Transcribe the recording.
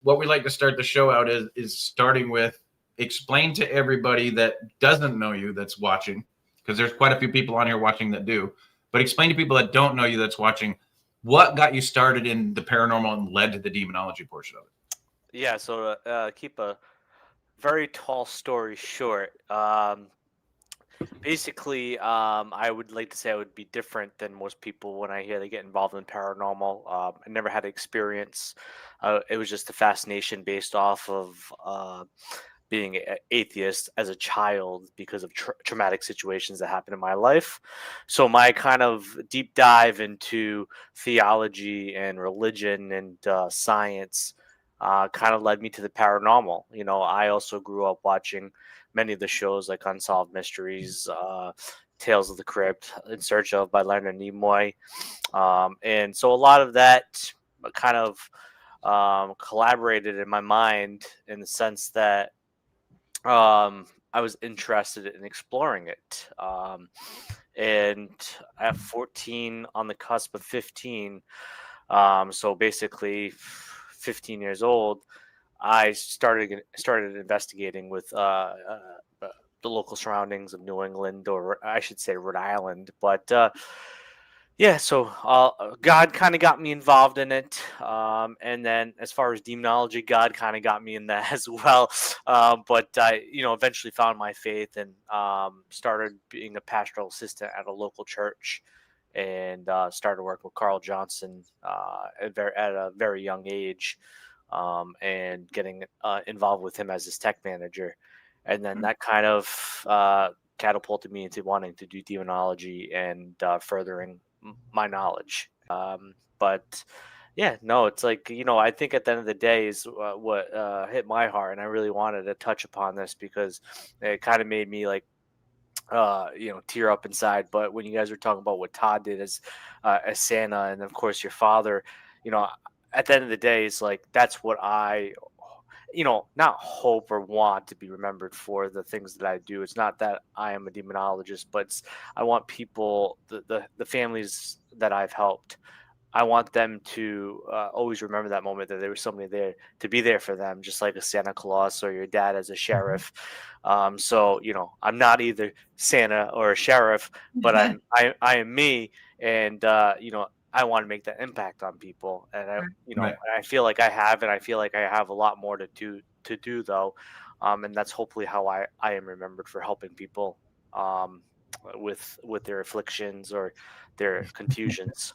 what we like to start the show out is starting with explain to everybody that doesn't know you that's watching, because there's quite a few people on here watching that do, but explain to people that don't know you that's watching what got you started in the paranormal and led to the demonology portion of it. Yeah, so to keep a very tall story short, basically, I would like to say I would be different than most people when I hear they get involved in paranormal. I never had experience. It was just a fascination based off of being atheist as a child because of traumatic situations that happened in my life. So my kind of deep dive into theology and religion and science kind of led me to the paranormal. I also grew up watching many of the shows like Unsolved Mysteries, Tales of the Crypt, In Search of by Leonard Nimoy, and so a lot of that kind of collaborated in my mind in the sense that I was interested in exploring it. And at 14, on the cusp of 15, so basically 15 years old, I started investigating with the local surroundings of New England, or I should say Rhode Island. But yeah, so God kind of got me involved in it, and then as far as demonology, God kind of got me in that as well. But I, eventually found my faith and started being a pastoral assistant at a local church, and started working with Carl Johnson at a very young age, and getting involved with him as his tech manager, and then that kind of catapulted me into wanting to do demonology and furthering my knowledge. But yeah, no, it's like, I think at the end of the day is what hit my heart, and I really wanted to touch upon this because it kind of made me like tear up inside. But when you guys were talking about what Todd did as Santa, and of course your father, you know at the end of the day, it's like that's what I not hope or want to be remembered for the things that I do. It's not that I am a demonologist, but I want people, the families that I've helped, I want them to always remember that moment that there was somebody there to be there for them, just like a Santa Claus or your dad as a sheriff. So I'm not either Santa or a sheriff, but I am me, and I want to make that impact on people, and Right. I feel like I have, and I feel like I have a lot more to do though, and that's hopefully how I am remembered, for helping people with their afflictions or their confusions.